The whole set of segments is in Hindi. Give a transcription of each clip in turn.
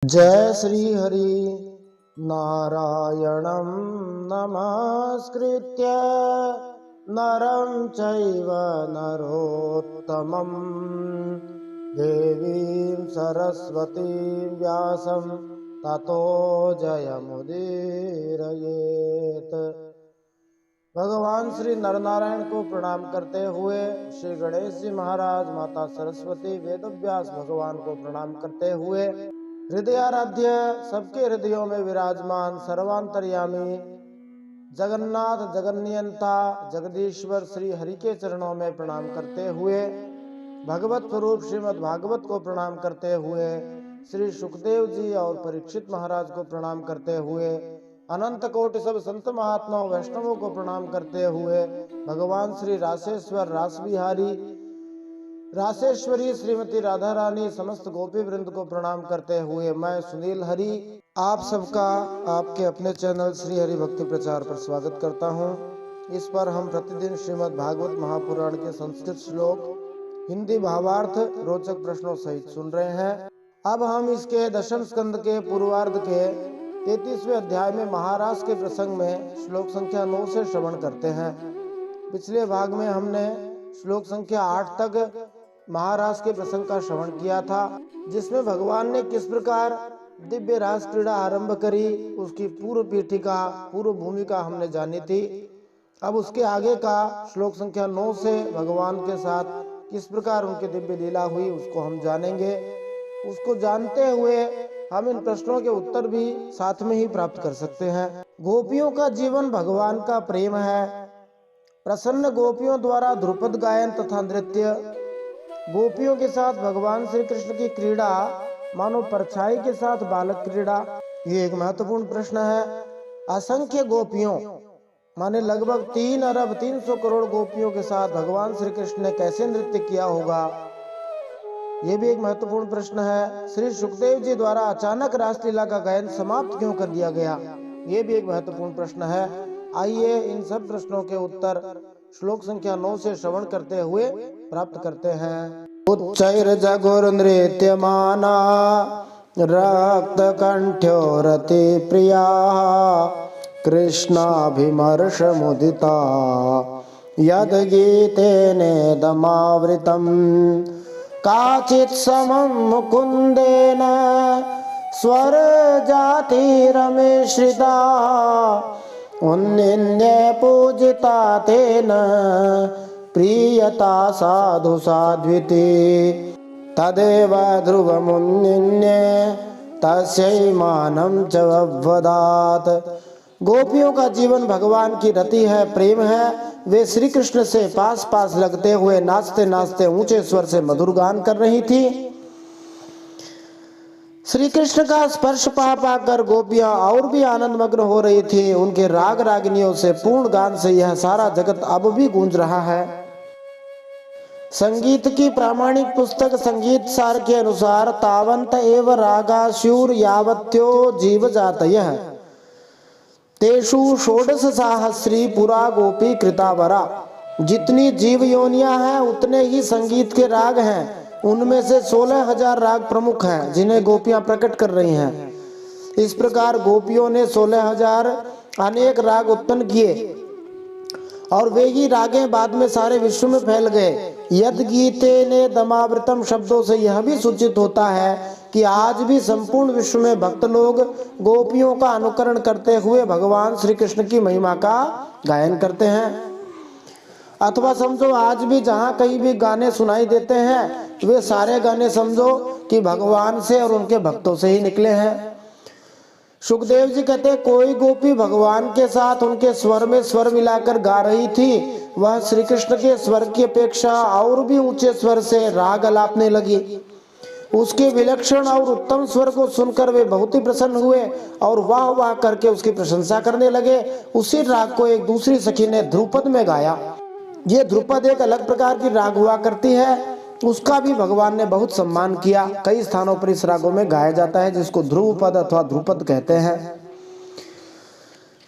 जय श्री हरि नारायणं नमस्कृत्य नरं चैव नरोत्तमं देवीं सरस्वतीं व्यासं ततो जयमुदीरयेत्। भगवान श्री नरनारायण को प्रणाम करते हुए श्री गणेश जी महाराज, माता सरस्वती, वेदव्यास भगवान को प्रणाम करते हुए हृदयाराध्य सबके हृदयों में विराजमान सर्वांतर्यामी जगन्नाथ जगन्नियंता जगदीश्वर श्री हरि के चरणों में प्रणाम करते हुए भगवत स्वरूप श्रीमद् भागवत को प्रणाम करते हुए श्री सुखदेव जी और परीक्षित महाराज को प्रणाम करते हुए अनंत कोटि सब संत महात्माओं वैष्णवों को प्रणाम करते हुए भगवान श्री रासेश्वर रासबिहारी रासेश्वरी श्रीमती राधा रानी समस्त गोपी वृंद को प्रणाम करते हुए मैं सुनील हरि आप सबका आपके अपने चैनल श्री हरि भक्ति प्रचार पर स्वागत करता हूं। इस पर हम प्रतिदिन श्रीमद् भागवत महापुराण के संस्कृत श्लोक हिंदी भावार्थ रोचक प्रश्नों सहित सुन रहे हैं। अब हम इसके दशम स्कंद के पूर्वार्ध के 33वें अध्याय में महारास के प्रसंग में श्लोक संख्या 9 से श्रवण करते हैं। पिछले भाग में हमने श्लोक संख्या 8 तक महारास के प्रसंग का श्रवण किया था, जिसमें भगवान ने किस प्रकार दिव्य रास क्रीड़ा आरंभ करी, उसकी पूर्व पीठिका पूर्व भूमिका हमने जानी थी। अब उसके आगे का श्लोक संख्या 9 से भगवान के साथ किस प्रकार उनकी दिव्य लीला हुई उसको हम जानेंगे। उसको जानते हुए हम इन प्रश्नों के उत्तर भी साथ में ही प्राप्त कर सकते हैं। गोपियों का जीवन भगवान का प्रेम है। प्रसन्न गोपियों द्वारा ध्रुपद गायन तथा नृत्य, गोपियों के साथ भगवान श्री कृष्ण की क्रीड़ा मानो परछाई के साथ बालक क्रीड़ा, ये एक महत्वपूर्ण प्रश्न है। असंख्य गोपियों माने लगभग 3 अरब 300 करोड़ गोपियों के साथ भगवान श्री कृष्ण ने कैसे नृत्य किया होगा, ये भी एक महत्वपूर्ण प्रश्न है। श्री सुखदेव जी द्वारा अचानक रासलीला का गायन समाप्त क्यों कर दिया गया, ये भी एक महत्वपूर्ण प्रश्न है। आइए इन सब प्रश्नों के उत्तर श्लोक संख्या 9 से श्रवण करते हुए प्राप्त करते हैं। उच्चैर्जगुर्नृत्यमाना रक्तकण्ठ्योरति प्रिया कृष्णाभिमर्षमुदिता यद्गीतेनेदमावृतम् काचित् समं मुकुन्देन स्वरजातिरमिश्रिता उन्निन्ये पूजिता तेन प्रियता साधु साध्विति तदेव ध्रुवमुन्निन्ये तस्यै मानं च ववदात्। गोपियों का जीवन भगवान की रति है, प्रेम है। वे श्री कृष्ण से पास पास लगते हुए नाचते नाचते ऊंचे स्वर से मधुर गान कर रही थी। श्री कृष्ण का स्पर्श पा पाकर गोपियां और भी आनंद मग्न हो रही थी। उनके राग रागिनियों से पूर्ण गान से यह सारा जगत अब भी गूंज रहा है। संगीत की प्रामाणिक पुस्तक संगीत सार के अनुसार तावंत एव रागा स्युर यावत्यो जीव जातयः तेषु षोडश साहस्री पुरा गोपी कृतावरा। जितनी जीव योनियां हैं उतने ही संगीत के राग हैं। उनमें से 16,000 राग प्रमुख हैं जिन्हें गोपियां प्रकट कर रही हैं। इस प्रकार गोपियों ने 16,000 अनेक राग उत्पन्न किए और वे ही रागें बाद में सारे विश्व में फैल गए। यद गीते ने दमावृतम शब्दों से यह भी सूचित होता है कि आज भी संपूर्ण विश्व में भक्त लोग गोपियों का अनुकरण करते हुए भगवान श्री कृष्ण की महिमा का गायन करते हैं। अथवा समझो आज भी जहाँ कहीं भी गाने सुनाई देते हैं वे सारे गाने समझो कि भगवान से और उनके भक्तों से ही निकले हैं। सुखदेव जी कहते कोई गोपी भगवान के साथ उनके स्वर में स्वर मिलाकर गा रही थी। वह श्री कृष्ण के स्वर की अपेक्षा और भी ऊंचे स्वर से राग अलापने लगी। उसके विलक्षण और उत्तम स्वर को सुनकर वे बहुत ही प्रसन्न हुए और वाह वाह करके उसकी प्रशंसा करने लगे। उसी राग को एक दूसरी सखी ने ध्रुपद में गाया। ये ध्रुपद एक अलग प्रकार की राग हुआ करती है, उसका भी भगवान ने बहुत सम्मान किया। कई स्थानों पर इस रागों में गाया जाता है जिसको ध्रुव पद अथवा ध्रुपद कहते हैं।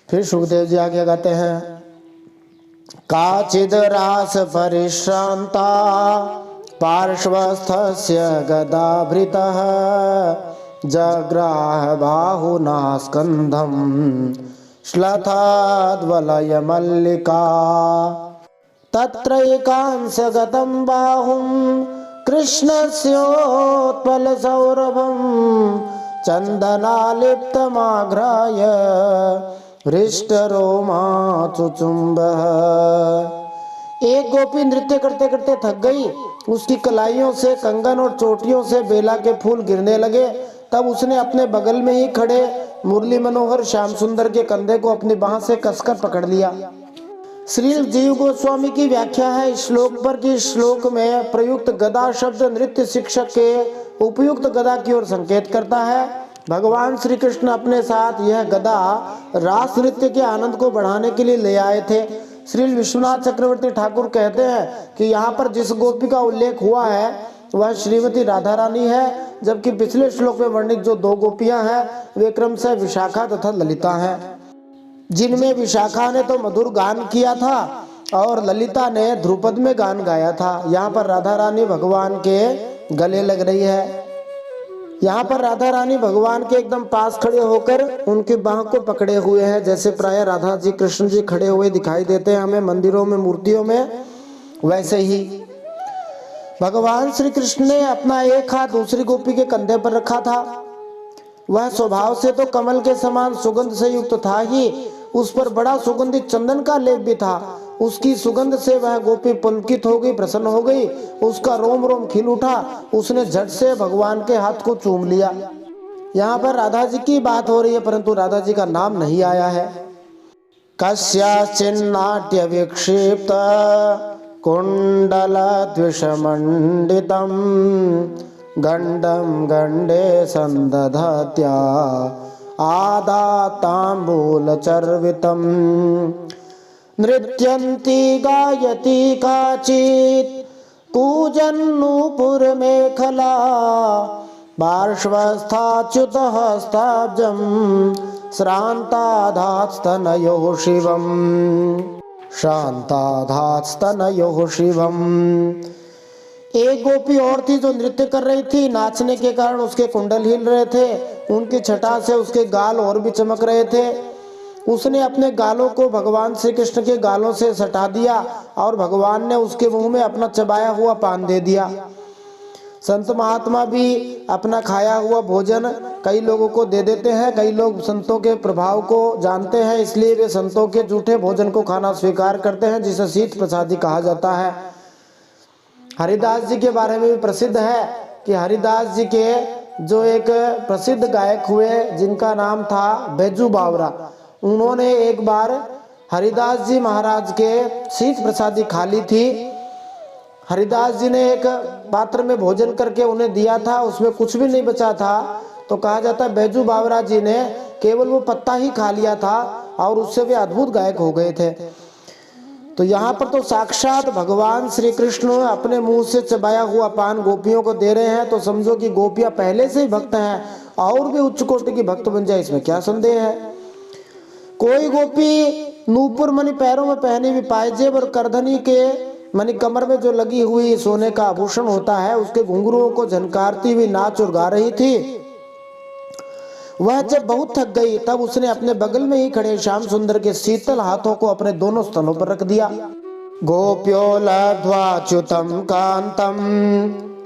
फिर सुखदेव जी आगे गाते हैं काचिद रास परिश्रांता पार्श्वस्थस्य गदाभृतः जग्राह बाहुना स्कंधम श्लथाद्वलय मल्लिका तत्रैकांसगतं बाहुं कृष्णस्योत्पलसौरभं चन्दनालिप्तमाघ्राय हृष्टरोमा चुचुम्बः। एक गोपी नृत्य करते करते थक गई। उसकी कलाइयों से, कंगन और चोटियों से बेला के फूल गिरने लगे। तब उसने अपने बगल में ही खड़े मुरली मनोहर श्याम सुंदर के कंधे को अपनी बाह से कसकर पकड़ लिया। श्री जीव गोस्वामी की व्याख्या है इस श्लोक पर कि इस श्लोक में प्रयुक्त गदा शब्द नृत्य शिक्षक के उपयुक्त गदा की ओर संकेत करता है। भगवान श्री कृष्ण अपने साथ यह गदा रास नृत्य के आनंद को बढ़ाने के लिए ले आए थे। श्री विश्वनाथ चक्रवर्ती ठाकुर कहते हैं कि यहाँ पर जिस गोपी का उल्लेख हुआ है वह श्रीमती राधा रानी है, जबकि पिछले श्लोक में वर्णित जो दो गोपियां हैं वे क्रमशः विशाखा तथा ललिता हैं, जिनमें विशाखा ने तो मधुर गान किया था और ललिता ने ध्रुपद में गान गाया था। यहाँ पर राधा रानी भगवान के गले लग रही है। यहाँ पर राधा रानी भगवान के एकदम पास खड़े होकर उनकी बाह को पकड़े हुए हैं, जैसे प्राय राधा जी कृष्ण जी खड़े हुए दिखाई देते हैं हमें मंदिरों में, मूर्तियों में, वैसे ही भगवान श्री कृष्ण ने अपना एक हाथ दूसरी गोपी के कंधे पर रखा था। वह स्वभाव से तो कमल के समान सुगंध से युक्त था ही, उस पर बड़ा सुगंधित चंदन का लेप भी था। उसकी सुगंध से वह गोपी पुलकित हो गई, प्रसन्न हो गई, उसका रोम रोम खिल उठा। उसने झट से भगवान के हाथ को चूम लिया। यहाँ पर राधा जी की बात हो रही है, परंतु राधा जी का नाम नहीं आया है। कस्याचिन्नाट्य विक्षिप्त कुंडल द्विषमंडितम गंडम गंडे संदधत्या आदातांबूलचर्वितम् नृत्यन्ती गायती काचित् कूजन्नूपुरमेखला पार्श्वस्थाच्युतहस्ताब्जं श्रान्ताधात्स्तनयोः शिवम् शांताधात्स्तनयोः शिवम्। एक गोपी और थी जो नृत्य कर रही थी। नाचने के कारण उसके कुंडल हिल रहे थे, उनकी छटा से उसके गाल और भी चमक रहे थे। उसने अपने गालों को भगवान श्री कृष्ण के गालों से सटा दिया और भगवान ने उसके मुंह में अपना चबाया हुआ पान दे दिया। संत महात्मा भी अपना खाया हुआ भोजन कई लोगों को दे देते हैं। कई लोग संतों के प्रभाव को जानते हैं, इसलिए वे संतों के जूठे भोजन को खाना स्वीकार करते हैं, जिसे शीत प्रसादी कहा जाता है। हरिदास जी के बारे में भी प्रसिद्ध है कि हरिदास जी के जो एक प्रसिद्ध गायक हुए जिनका नाम था बैजू बावरा, उन्होंने एक बार हरिदास जी महाराज के शीत प्रसादी खा ली थी। हरिदास जी ने एक पात्र में भोजन करके उन्हें दिया था, उसमें कुछ भी नहीं बचा था, तो कहा जाता है बैजू बावरा जी ने केवल वो पत्ता ही खा लिया था और उससे वे अद्भुत गायक हो गए थे। तो यहाँ पर तो साक्षात भगवान श्री कृष्ण अपने मुंह से चबाया हुआ पान गोपियों को दे रहे हैं, तो समझो कि गोपियां पहले से ही भक्त हैं और भी उच्च कोटि की भक्त बन जाए, इसमें क्या संदेह है। कोई गोपी नूपुर मणि पैरों में पहने हुई पायजेब और करधनी के मणि कमर में जो लगी हुई सोने का आभूषण होता है उसके घुंघरुओं को झनकारती हुई नाच और गा रही थी। वह जब बहुत थक गई तब उसने अपने बगल में ही खड़े श्याम सुंदर के शीतल हाथों को अपने दोनों स्तनों पर रख दिया। गोप्यो लब्ध्वाच्युतं कांतम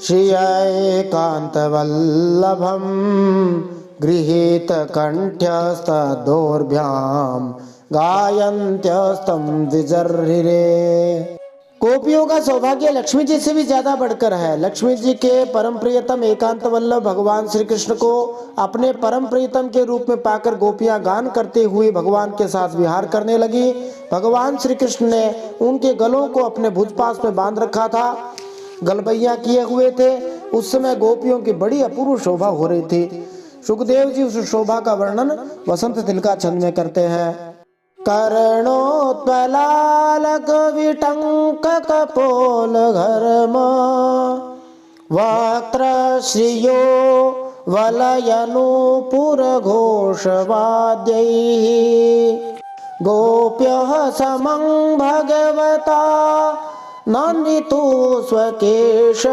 श्रियैकांत वल्लभम गृहीत कंठ्यस्तदोर्भ्याम गायन्त्यस्तं द्विजर्हिरे। गोपियों का सौभाग्य लक्ष्मी जी से भी ज्यादा बढ़कर है। लक्ष्मी जी के परम प्रियतम एकांत वल्लभ भगवान श्री कृष्ण को अपने परम प्रियतम के रूप में पाकर गोपियां गान करते हुए भगवान के साथ विहार करने लगी। भगवान श्री कृष्ण ने उनके गलों को अपने भुजपास में बांध रखा था, गलबैया किए हुए थे। उस समय गोपियों की बड़ी अपूर्व शोभा हो रही थी। सुखदेव जी उस शोभा का वर्णन वसंत तिलका छंद में करते हैं। कर्णोत्पलालक विटंक कपोल घर्म वक्त्र श्रियो वलयनूपुर घोषवाद्यैः गोप्यः समं भगवता नन्दितो स्वकेश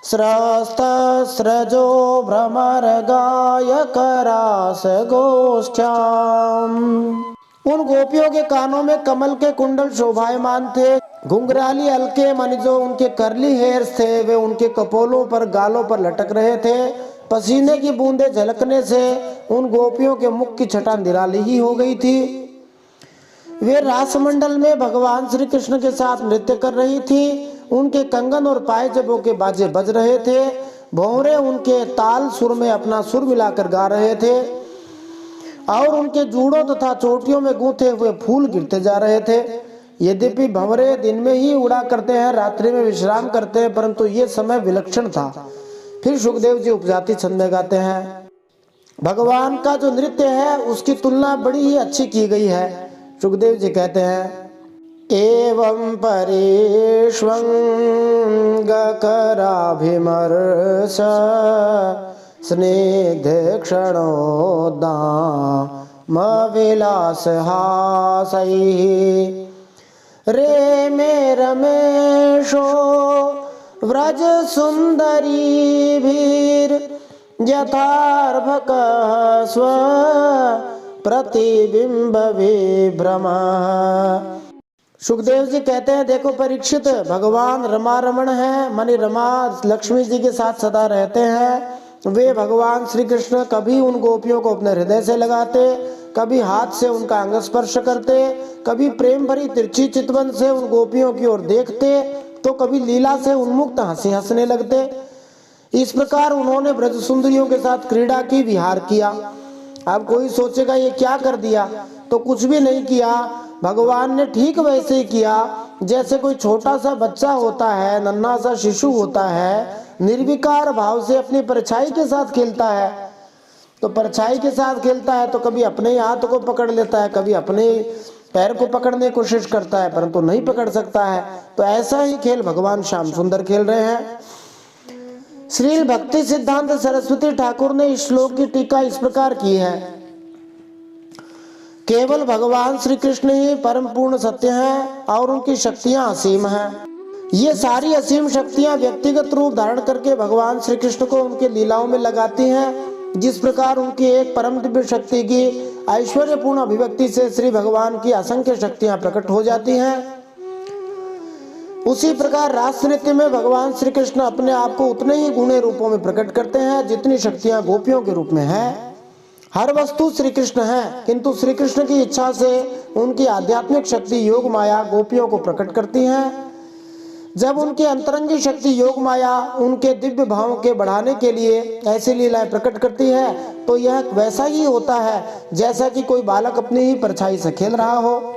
स्रस्तस्रजो भ्रमर गायक रास गोष्ठ्याम। उन गोपियों के कानों में कमल के कुंडल शोभायमान थे। घुंघराली हल्के मानी जो उनके करली हेयर्स थे वे उनके कपोलों पर गालों पर लटक रहे थे। पसीने की बूंदें झलकने से उन गोपियों के मुख की छटा निराली ही हो गई थी। वे रासमंडल में भगवान श्री कृष्ण के साथ नृत्य कर रही थी। उनके कंगन और पायजबों के बाजे बज रहे थे। भौरे उनके ताल सुर में अपना सुर मिलाकर गा रहे थे और उनके जूड़ों तथा चोटियों में गूंथे हुए फूल गिरते जा रहे थे। यद्यपि भंवरे दिन में ही उड़ा करते हैं, रात्रि में विश्राम करते हैं, परंतु ये समय विलक्षण था। फिर सुखदेव जी उपजाति छंद में गाते हैं, भगवान का जो नृत्य है उसकी तुलना बड़ी ही अच्छी की गई है। सुखदेव जी कहते हैं, एवं परिष्वङ्गकराभिमर्श स्निग्ध क्षणोद्दामविलासहासैः रे मे रमेशो व्रज सुंदरीभिर् यथार्भकः स्व प्रतिबिंब विभ्रमः। सुखदेव जी कहते हैं, देखो परीक्षित, भगवान रमा रमण है, मानी रमा लक्ष्मी जी के साथ सदा रहते हैं। वे भगवान श्री कृष्ण कभी उन गोपियों को अपने हृदय से लगाते, कभी हाथ से उनका अंग स्पर्श करते, कभी प्रेम भरी तिरछी चितवन से उन गोपियों की ओर देखते, तो कभी लीला से उन्मुक्त हंसी हंसने लगते। इस प्रकार उन्होंने ब्रज सुंदरियों के साथ क्रीड़ा की, विहार किया। अब कोई सोचेगा ये क्या कर दिया, तो कुछ भी नहीं किया। भगवान ने ठीक वैसे ही किया जैसे कोई छोटा सा बच्चा होता है, नन्हा सा शिशु होता है, निर्विकार भाव से अपनी परछाई के साथ खेलता है। तो परछाई के साथ खेलता है तो कभी अपने हाथ को पकड़ लेता है, कभी अपने पैर को पकड़ने की कोशिश करता है, परंतु नहीं पकड़ सकता है। तो ऐसा ही खेल भगवान श्याम सुंदर खेल रहे हैं। श्री भक्ति सिद्धांत सरस्वती ठाकुर ने इस श्लोक की टीका इस प्रकार की है, केवल भगवान श्री कृष्ण ही परम पूर्ण सत्य हैं और उनकी शक्तियां असीम हैं। ये सारी असीम शक्तियां व्यक्तिगत रूप धारण करके भगवान श्री कृष्ण को उनके लीलाओं में लगाती हैं। जिस प्रकार उनकी एक परम दिव्य शक्ति की ऐश्वर्यपूर्ण अभिव्यक्ति से श्री भगवान की असंख्य शक्तियां प्रकट हो जाती हैं, उसी प्रकार रास नृत्य में भगवान श्री कृष्ण अपने आप को उतने ही गुणे रूपों में प्रकट करते हैं जितनी शक्तियां गोपियों के रूप में है। हर वस्तु श्री कृष्ण है, किंतु श्री कृष्ण की इच्छा से उनकी आध्यात्मिक शक्ति योग माया गोपियों को प्रकट करती है। जब उनकी अंतरंगी शक्ति योग माया उनके दिव्य भावों के बढ़ाने के लिए ऐसी लीलाएं प्रकट करती है, तो यह वैसा ही होता है जैसा कि कोई बालक अपनी ही परछाई से खेल रहा हो।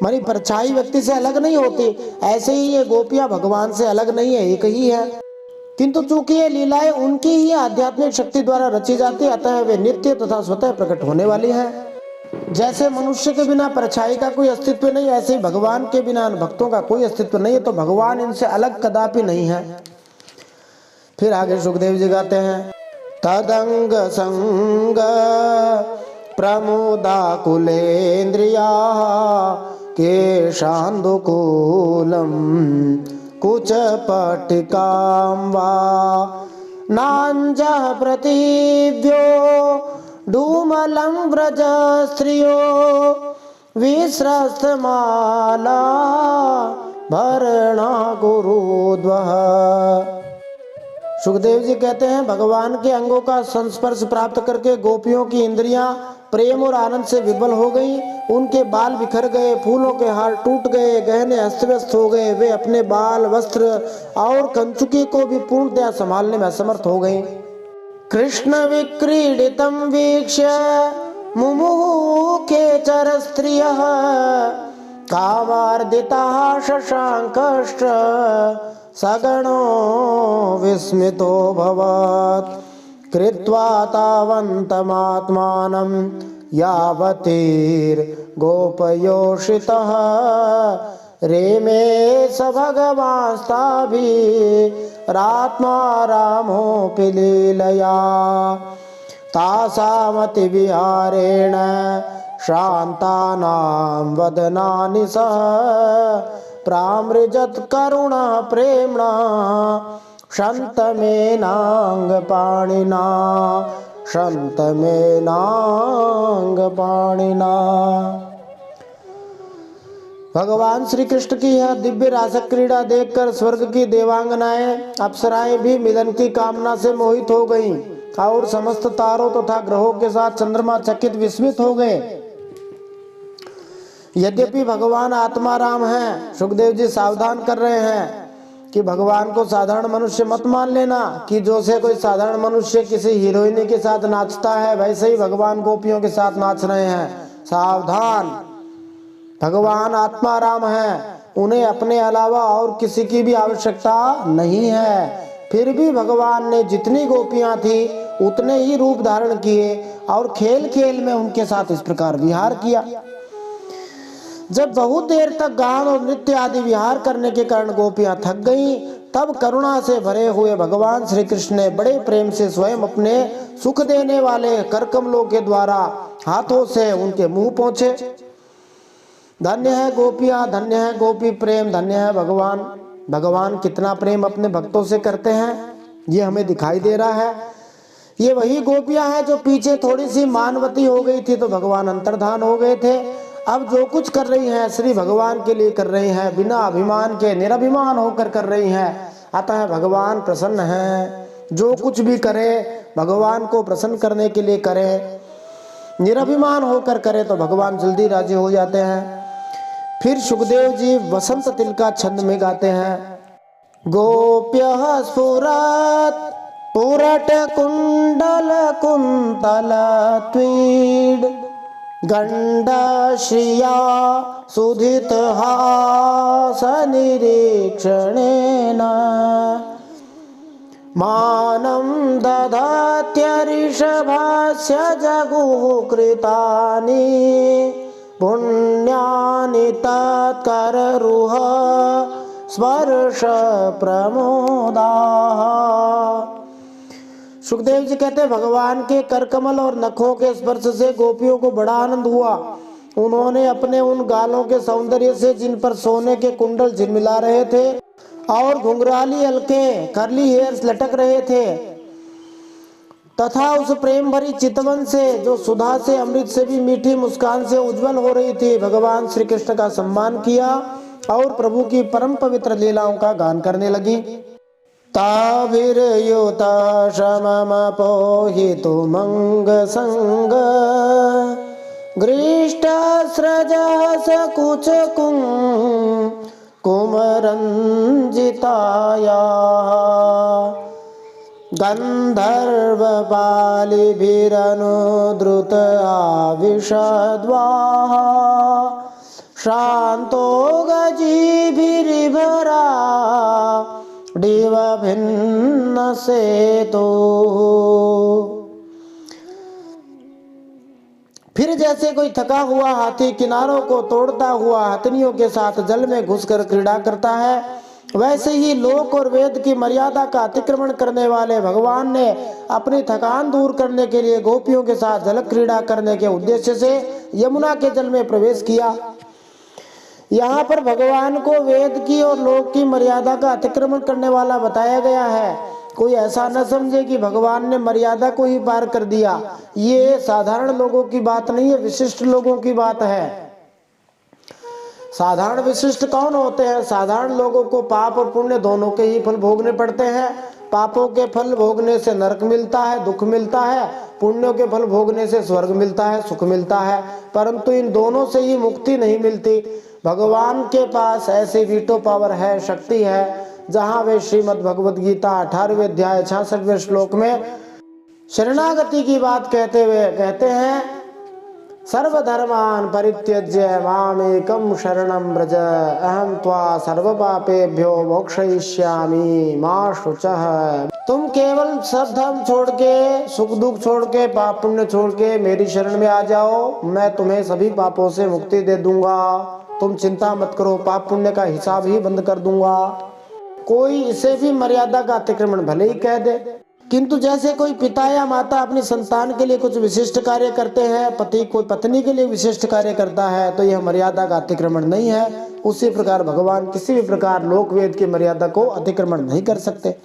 मानी परछाई व्यक्ति से अलग नहीं होती, ऐसे ही ये गोपियां भगवान से अलग नहीं है, एक ही है। किंतु चूंकि ये लीलाएं उनकी ही आध्यात्मिक शक्ति द्वारा रची जाती, अतः वे नित्य तथा स्वतः प्रकट होने वाली हैं। जैसे मनुष्य के बिना परछाई का कोई अस्तित्व नहीं, ऐसे ही भगवान के बिना भक्तों का कोई अस्तित्व नहीं है। तो भगवान इनसे अलग कदापि नहीं है। फिर आगे सुखदेव जी गाते हैं, तदंग संग प्रमुदाकुलेन्द्रिया केशान्दुकूलम कुच पट्टिकां वा नांजः प्रतिव्यो डूमलं व्रज स्त्रियो विस्रस्तमाला भरणा गुरुद्वः। सुखदेव जी कहते हैं, भगवान के अंगों का संस्पर्श प्राप्त करके गोपियों की इंद्रियां प्रेम और आनंद से विभल हो गई। उनके बाल बिखर गए, फूलों के हार टूट गए, गहने अस्त व्यस्त हो गए। वे अपने बाल, वस्त्र और कंचुकी को भी पूर्णतया संभालने में असमर्थ हो गई। कृष्ण विक्रीडितं वीक्ष्य मुमुखे चर स्त्रियः कामार्दिताः शशांकश्च सगणो विस्मितोऽभवत् कृत्वा तावन्तमात्मानं यावतीर्गोपयोषितः रेमे स भगवांस्ताभिरात्मा रामोऽपि लीलया तासामतिविहारेण शान्तानां वदनानि सह प्रामृजत् करुणा प्रेम्णा शन्तमेनाङ्ग पाणिना शन्तमेनाङ्ग पाणिना। भगवान श्री कृष्ण की यह दिव्य रासक क्रीड़ा देखकर स्वर्ग की देवांगनाएं अप्सराएं भी मिलन की कामना से मोहित हो गईं और समस्त तारों तथा ग्रहों के साथ चंद्रमा चकित विस्मित हो गए। यद्यपि भगवान आत्माराम हैं, सुखदेव जी सावधान कर रहे हैं कि भगवान को साधारण मनुष्य मत मान लेना कि जो से कोई साधारण मनुष्य किसी हीरोइनी के साथ नाचता है वैसे ही भगवान गोपियों के साथ नाच रहे हैं। सावधान, भगवान आत्माराम हैं, उन्हें अपने अलावा और किसी की भी आवश्यकता नहीं है। फिर भी भगवान ने जितनी गोपियां थी उतने ही रूप धारण किए और खेल खेल में उनके साथ इस प्रकार विहार किया। जब बहुत देर तक गान और नृत्य आदि विहार करने के कारण गोपियां थक गईं, तब करुणा से भरे हुए भगवान श्री कृष्ण ने बड़े प्रेम से स्वयं अपने सुख देने वाले करकमलों के द्वारा हाथों से उनके मुंह पहुंचे। धन्य है गोपियां, धन्य है गोपी प्रेम, धन्य है भगवान। भगवान कितना प्रेम अपने भक्तों से करते हैं ये हमें दिखाई दे रहा है। ये वही गोपियां हैं जो पीछे थोड़ी सी मानवती हो गई थी तो भगवान अंतर्धान हो गए थे। अब जो कुछ कर रही हैं श्री भगवान के लिए कर रही हैं, बिना अभिमान के निरभिमान होकर कर रही हैं। अतः भगवान प्रसन्न हैं। जो कुछ भी करे भगवान को प्रसन्न करने के लिए करे, निरभिमान होकर करे तो भगवान जल्दी राजी हो जाते हैं। फिर सुखदेव जी वसंत तिल का छंद में गाते हैं। गोप्यः स्फुरत् पुरट कुंडल कुंतल त्वीड गंडश्रिया सुधित हास निरीक्षणेन मानं दधात्यऋषभास्य जगुः कृतानि पुण्यानि तत्कररुह स्पर्श प्रमोदाः। सुखदेव जी कहते हैं भगवान के करकमल और नखों के स्पर्श से गोपियों को बड़ा आनंद हुआ। उन्होंने अपने उन गालों के सौंदर्य से जिन पर सोने के कुंडल झिलमिला रहे थे और घुंघराली हल्के कर्ली हेयर्स लटक रहे थे तथा उस प्रेम भरी चितवन से जो सुधा से अमृत से भी मीठी मुस्कान से उज्जवल हो रही थी, भगवान श्री कृष्ण का सम्मान किया और प्रभु की परम पवित्र लीलाओं का गान करने लगी। ताभिर्युत शममपोहितुमंग संग गृष्टस्रजस कुच कुमरंजिताया गंधर्व बालिभिरनुद्रुत आविशद्वाः शांतो गजीभिर्भरा दिव भिन्न सेतु। फिर जैसे कोई थका हुआ हाथी किनारों को तोड़ता हुआ हथनियों के साथ जल में घुसकर क्रीड़ा करता है, वैसे ही लोक और वेद की मर्यादा का अतिक्रमण करने वाले भगवान ने अपनी थकान दूर करने के लिए गोपियों के साथ जल क्रीड़ा करने के उद्देश्य से यमुना के जल में प्रवेश किया। यहाँ पर भगवान को वेद की और लोक की मर्यादा का अतिक्रमण करने वाला बताया गया है। कोई ऐसा न समझे कि भगवान ने मर्यादा को ही पार कर दिया। ये साधारण लोगों की बात नहीं है, विशिष्ट लोगों की बात है। साधारण विशिष्ट कौन होते हैं? साधारण लोगों को पाप और पुण्य दोनों के ही फल भोगने पड़ते हैं। पापों के फल भोगने से नरक मिलता है, दुख मिलता है। पुण्यों के फल भोगने से स्वर्ग मिलता है, सुख मिलता है। परंतु इन दोनों से ही मुक्ति नहीं मिलती। भगवान के पास ऐसी वीटो पावर है, शक्ति है, जहां वे श्रीमद् भगवद गीता 18वें अध्याय 66वें श्लोक में शरणागति की बात कहते हुए कहते हैं, सर्वधर्मान् परित्यज्य मामेकं शरणं व्रज अहं त्वा सर्वपापेभ्यो मोक्षयिष्यामि मा शुचः। तुम केवल सब धर्म छोड़ के, सुख दुख छोड़ के, पाप पुण्य छोड़ के मेरी शरण में आ जाओ, मैं तुम्हें सभी पापों से मुक्ति दे दूंगा। तुम चिंता मत करो, पाप पुण्य का हिसाब ही बंद कर दूंगा। कोई इसे भी मर्यादा का अतिक्रमण भले ही कह दे, किंतु जैसे कोई पिता या माता अपनी संतान के लिए कुछ विशिष्ट कार्य करते हैं, पति कोई पत्नी के लिए विशिष्ट कार्य करता है, तो यह मर्यादा का अतिक्रमण नहीं है। उसी प्रकार भगवान किसी भी प्रकार लोक वेद की मर्यादा को अतिक्रमण नहीं कर सकते।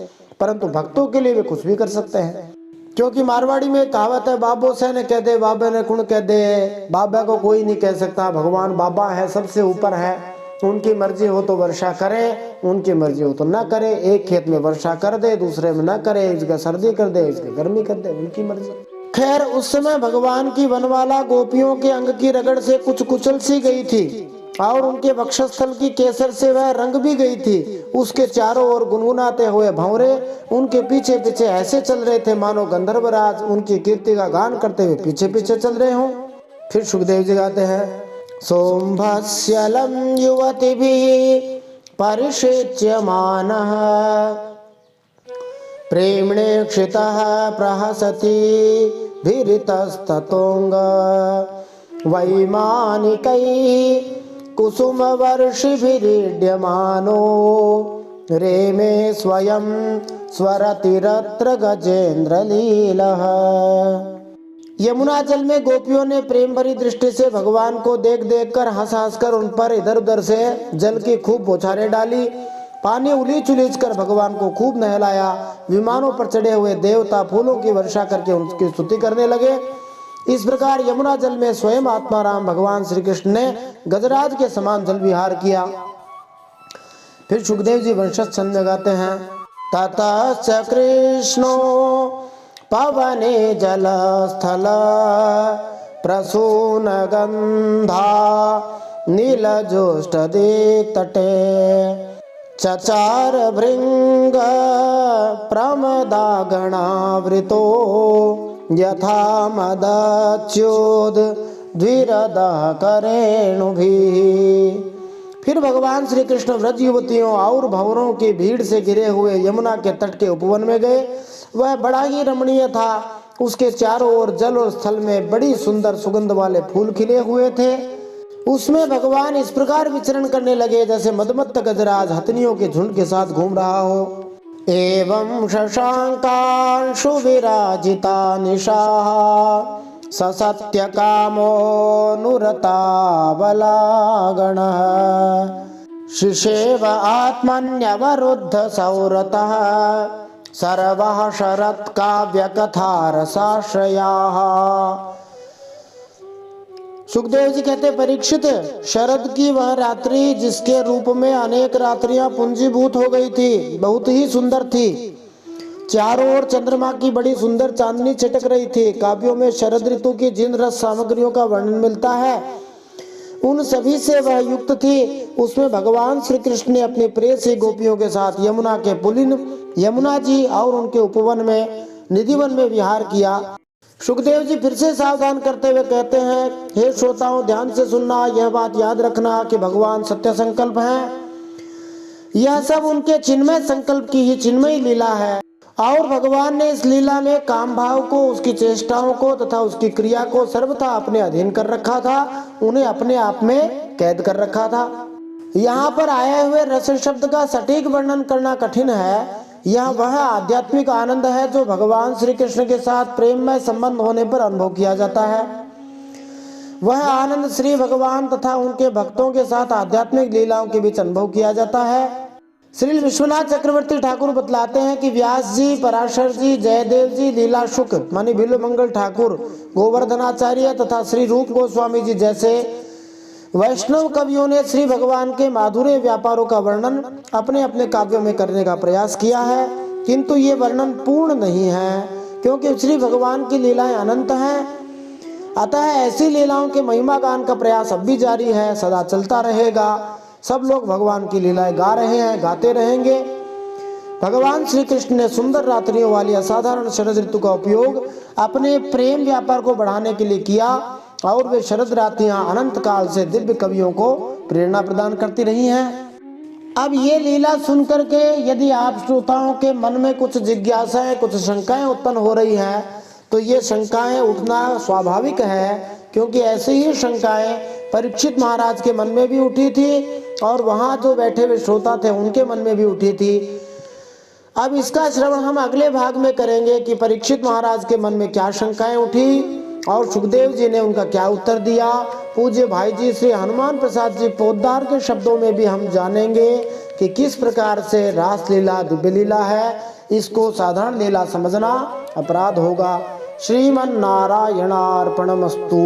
परंतु भक्तों के लिए वे कुछ भी कर सकते हैं। क्योंकि मारवाड़ी में कहावत है, बाबो से ने कह दे बाबे ने कुण कह दे। बाबा को कोई नहीं कह सकता, भगवान बाबा है, सबसे ऊपर है। उनकी मर्जी हो तो वर्षा करे, उनकी मर्जी हो तो ना करे। एक खेत में वर्षा कर दे, दूसरे में ना करे, एक जगह सर्दी कर दे, एक जगह गर्मी कर दे, उनकी मर्जी। खैर उस समय भगवान की वनमाला गोपियों के अंग की रगड़ से कुछ कुचल सी गई थी और उनके वक्षस्थल की केसर से वह रंग भी गई थी। उसके चारों ओर गुनगुनाते हुए भंवरे उनके पीछे पीछे ऐसे चल रहे थे मानो गंधर्वराज उनकी कीर्ति का गान करते हुए पीछे पीछे चल रहे हों। फिर सुखदेव जी गाते हैं, सोमभस्यलं युवतिभिः परिषेच्यमानः प्रेम्णेक्षितः प्रहसति धीरितस्ततोऽङ्ग वैमानिकैः कुसुमवर्षिभिरीड्यमानो रेमे स्वयं स्वरतिरत्र गजेन्द्रलीलः। यमुना जल में गोपियों ने प्रेम भरी दृष्टि से भगवान को देख देख कर हंस हंस कर उन पर इधर उधर से जल की खूब बौछारें डाली। पानी उलीच उलीच कर भगवान को खूब नहलाया। विमानों पर चढ़े हुए देवता फूलों की वर्षा करके उनकी स्तुति करने लगे। इस प्रकार यमुना जल में स्वयं आत्माराम भगवान श्री कृष्ण ने गजराज के समान जल विहार किया। फिर सुखदेव जी वंशज छंद में गाते हैं, ततश्च कृष्णो पवने जलस्थल प्रसून गंधा नीलजोष्टदिक् तटे चचार भृंग प्रमदागणावृतो यथा मदच्योद द्विरदः करेणुभिः। फिर भगवान श्री कृष्ण व्रज युवतियों और भंवरों की भीड़ से घिरे हुए यमुना के तट के उपवन में गए। वह बड़ा ही रमणीय था। उसके चारों ओर जल और स्थल में बड़ी सुंदर सुगंध वाले फूल खिले हुए थे। उसमें भगवान इस प्रकार विचरण करने लगे जैसे मदमत्त गजराज हथनियों के झुंड के साथ घूम रहा हो। एवं शशांकांशु विराजिता निशाः ससत्य कामो नुरतावलागणः शिशेव आत्मन्यवरुद्ध सौरतः सर्वः शरत् काव्य कथा रसाश्रयाः। सुखदेव जी कहते, परीक्षित, शरद की वह रात्रि जिसके रूप में अनेक रात्रियां पुंजीभूत हो गई थी बहुत ही सुंदर थी। चारों ओर चंद्रमा की बड़ी सुंदर चांदनी छिटक रही थी। काव्यों में शरद ऋतु की जिन रस सामग्रियों का वर्णन मिलता है उन सभी से वह युक्त थी। उसमें भगवान श्री कृष्ण ने अपनी प्रेयसी गोपियों के साथ यमुना के पुलिन यमुना जी और उनके उपवन में निधिवन में विहार किया। सुखदेव जी फिर से सावधान करते हुए कहते हैं, हे श्रोताओं, ध्यान से सुनना, यह बात याद रखना कि भगवान सत्य संकल्प हैं। यह सब उनके चिन्मय संकल्प की ही चिन्मयी लीला है और भगवान ने इस लीला में काम भाव को, उसकी चेष्टाओं को तथा उसकी क्रिया को सर्वथा अपने अधीन कर रखा था, उन्हें अपने आप में कैद कर रखा था। यहाँ पर आए हुए रस शब्द का सटीक वर्णन करना कठिन है। यह वह आध्यात्मिक आनंद है जो भगवान श्री कृष्ण के साथ प्रेममय संबंध होने पर अनुभव किया जाता है। वह आनंद श्री भगवान तथा उनके भक्तों के साथ आध्यात्मिक लीलाओं के बीच अनुभव किया जाता है। श्री विश्वनाथ चक्रवर्ती ठाकुर बतलाते हैं कि व्यास जी, पराशर जी, जयदेव जी, लीला शुक मानी बिल्वमंगल ठाकुर, गोवर्धनाचार्य तथा श्री रूप गोस्वामी जी जैसे वैष्णव कवियों ने श्री भगवान के माधुर्य व्यापारों का वर्णन अपने अपने काव्यों में करने का प्रयास किया है, किंतु ये वर्णन पूर्ण नहीं है क्योंकि श्री भगवान की लीलाएं अनंत हैं। अतः ऐसी लीलाओं के महिमा गान का प्रयास अब भी जारी है, सदा चलता रहेगा। सब लोग भगवान की लीलाएं गा रहे हैं, गाते रहेंगे। भगवान श्री कृष्ण ने सुंदर रात्रियों वाली असाधारण शरद ऋतु का उपयोग अपने प्रेम व्यापार को बढ़ाने के लिए किया और वे शरद रात्रियां अनंत काल से दिव्य कवियों को प्रेरणा प्रदान करती रही हैं। अब ये लीला सुन करके यदि आप श्रोताओं के मन में कुछ जिज्ञासाएं, कुछ शंकाएं उत्पन्न हो रही हैं तो ये शंकाएं उठना स्वाभाविक है, क्योंकि ऐसी ही शंकाएं परीक्षित महाराज के मन में भी उठी थी और वहां जो बैठे हुए श्रोता थे उनके मन में भी उठी थी। अब इसका श्रवण हम अगले भाग में करेंगे कि परीक्षित महाराज के मन में क्या शंकाएं उठी और सुखदेव जी ने उनका क्या उत्तर दिया। पूज्य भाई जी श्री हनुमान प्रसाद जी पोद्दार के शब्दों में भी हम जानेंगे कि किस प्रकार से रास लीला दिव्य लीला है। इसको साधारण लीला समझना अपराध होगा। श्रीमन नारायणार्पणमस्तु।